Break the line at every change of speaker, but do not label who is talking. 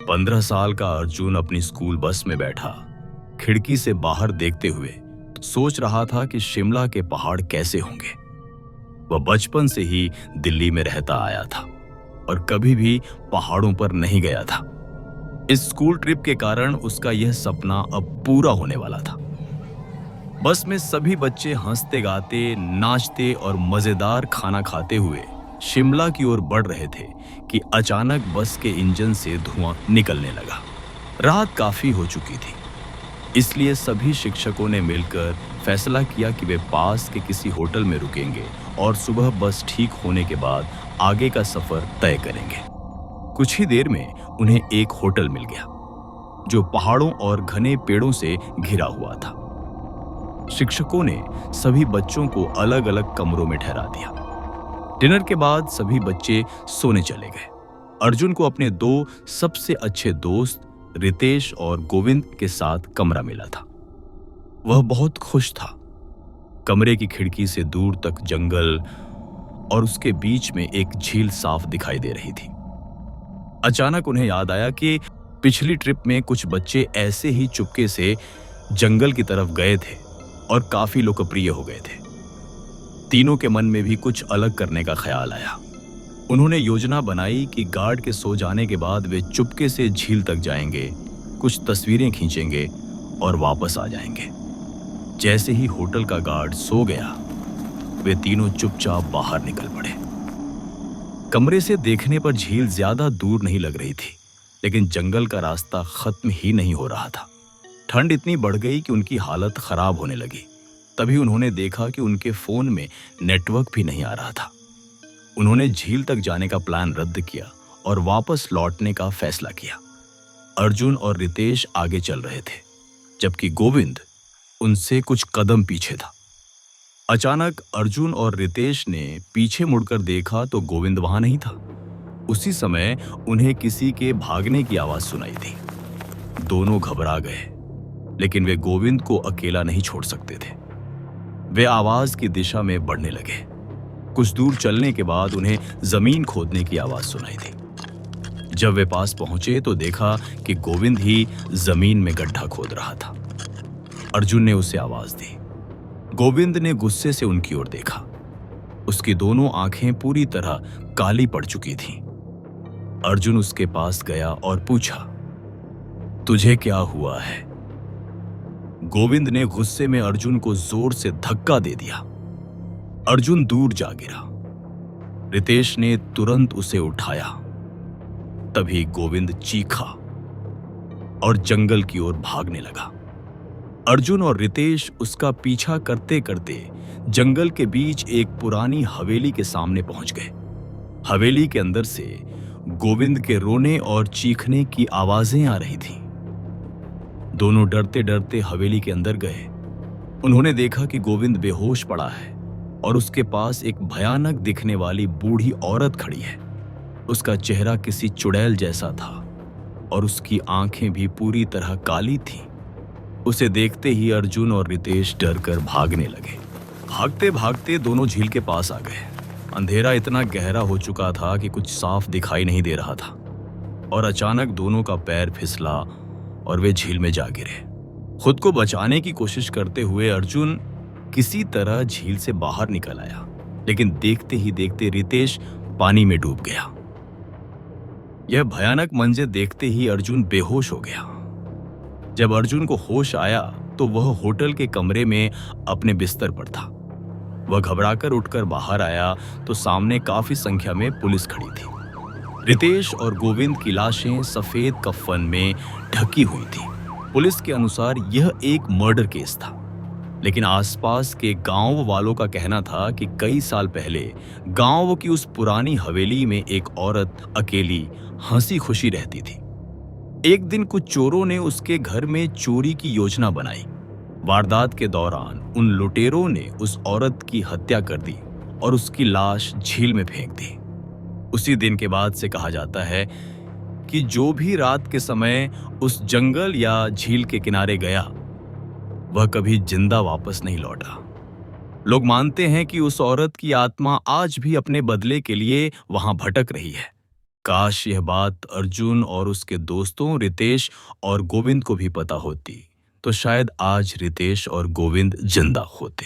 15 साल का अर्जुन अपनी स्कूल बस में बैठा खिड़की से बाहर देखते हुए सोच रहा था कि शिमला के पहाड़ कैसे होंगे। वह बचपन से ही दिल्ली में रहता आया था और कभी भी पहाड़ों पर नहीं गया था। इस स्कूल ट्रिप के कारण उसका यह सपना अब पूरा होने वाला था। बस में सभी बच्चे हंसते गाते, नाचते और मजेदार खाना खाते हुए शिमला की ओर बढ़ रहे थे कि अचानक बस के इंजन से धुआं निकलने लगा। रात काफी हो चुकी थी, इसलिए सभी शिक्षकों ने मिलकर फैसला किया कि वे पास के किसी होटल में रुकेंगे और सुबह बस ठीक होने के बाद आगे का सफर तय करेंगे। कुछ ही देर में उन्हें एक होटल मिल गया जो पहाड़ों और घने पेड़ों से घिरा हुआ था। शिक्षकों ने सभी बच्चों को अलग अलग कमरों में ठहरा दिया। डिनर के बाद सभी बच्चे सोने चले गए। अर्जुन को अपने दो सबसे अच्छे दोस्त रितेश और गोविंद के साथ कमरा मिला था। वह बहुत खुश था। कमरे की खिड़की से दूर तक जंगल और उसके बीच में एक झील साफ दिखाई दे रही थी। अचानक उन्हें याद आया कि पिछली ट्रिप में कुछ बच्चे ऐसे ही चुपके से जंगल की तरफ गए थे और काफी लोकप्रिय हो गए थे। तीनों के मन में भी कुछ अलग करने का ख्याल आया। उन्होंने योजना बनाई कि गार्ड के सो जाने के बाद वे चुपके से झील तक जाएंगे, कुछ तस्वीरें खींचेंगे और वापस आ जाएंगे। जैसे ही होटल का गार्ड सो गया, वे तीनों चुपचाप बाहर निकल पड़े। कमरे से देखने पर झील ज्यादा दूर नहीं लग रही थी, लेकिन जंगल का रास्ता खत्म ही नहीं हो रहा था। ठंड इतनी बढ़ गई कि उनकी हालत खराब होने लगी। तभी उन्होंने देखा कि उनके फोन में नेटवर्क भी नहीं आ रहा था। उन्होंने झील तक जाने का प्लान रद्द किया और वापस लौटने का फैसला किया। अर्जुन और रितेश आगे चल रहे थे, जबकि गोविंद उनसे कुछ कदम पीछे था। अचानक अर्जुन और रितेश ने पीछे मुड़कर देखा तो गोविंद वहां नहीं था। उसी समय उन्हें किसी के भागने की आवाज सुनाई दी। दोनों घबरा गए, लेकिन वे गोविंद को अकेला नहीं छोड़ सकते थे। वे आवाज की दिशा में बढ़ने लगे। कुछ दूर चलने के बाद उन्हें जमीन खोदने की आवाज सुनाई दी। जब वे पास पहुंचे तो देखा कि गोविंद ही जमीन में गड्ढा खोद रहा था। अर्जुन ने उसे आवाज दी। गोविंद ने गुस्से से उनकी ओर देखा। उसकी दोनों आंखें पूरी तरह काली पड़ चुकी थीं। अर्जुन उसके पास गया और पूछा, तुझे क्या हुआ है? गोविंद ने गुस्से में अर्जुन को जोर से धक्का दे दिया। अर्जुन दूर जा गिरा। रितेश ने तुरंत उसे उठाया। तभी गोविंद चीखा और जंगल की ओर भागने लगा। अर्जुन और रितेश उसका पीछा करते करते जंगल के बीच एक पुरानी हवेली के सामने पहुंच गए। हवेली के अंदर से गोविंद के रोने और चीखने की आवाजें आ रही थीं। दोनों डरते डरते हवेली के अंदर गए। उन्होंने देखा कि गोविंद बेहोश पड़ा है और उसके पास एक भयानक दिखने वाली बूढ़ी औरत खड़ी है। उसका चेहरा किसी चुड़ैल जैसा था और उसकी आंखें भी पूरी तरह काली थीं। उसे देखते ही अर्जुन और रितेश डरकर भागने लगे। भागते भागते दोनों झील के पास आ गए। अंधेरा इतना गहरा हो चुका था कि कुछ साफ दिखाई नहीं दे रहा था और अचानक दोनों का पैर फिसला और वे झील में जा गिरे। खुद को बचाने की कोशिश करते हुए अर्जुन किसी तरह झील से बाहर निकल आया, लेकिन देखते ही देखते रितेश पानी में डूब गया। यह भयानक मंजर देखते ही अर्जुन बेहोश हो गया। जब अर्जुन को होश आया तो वह होटल के कमरे में अपने बिस्तर पर था। वह घबराकर उठकर बाहर आया तो सामने काफी संख्या में पुलिस खड़ी थी। रितेश और गोविंद की लाशें सफेद कफन में ढकी हुई थी। पुलिस के अनुसार यह एक मर्डर केस था, लेकिन आसपास के गांव वालों का कहना था कि कई साल पहले गांव की उस पुरानी हवेली में एक औरत अकेली हंसी खुशी रहती थी। एक दिन कुछ चोरों ने उसके घर में चोरी की योजना बनाई। वारदात के दौरान उन लुटेरों ने उस औरत की हत्या कर दी और उसकी लाश झील में फेंक दी। उसी दिन के बाद से कहा जाता है कि जो भी रात के समय उस जंगल या झील के किनारे गया, वह कभी जिंदा वापस नहीं लौटा। लोग मानते हैं कि उस औरत की आत्मा आज भी अपने बदले के लिए वहां भटक रही है। काश यह बात अर्जुन और उसके दोस्तों रितेश और गोविंद को भी पता होती, तो शायद आज रितेश और गोविंद जिंदा होते।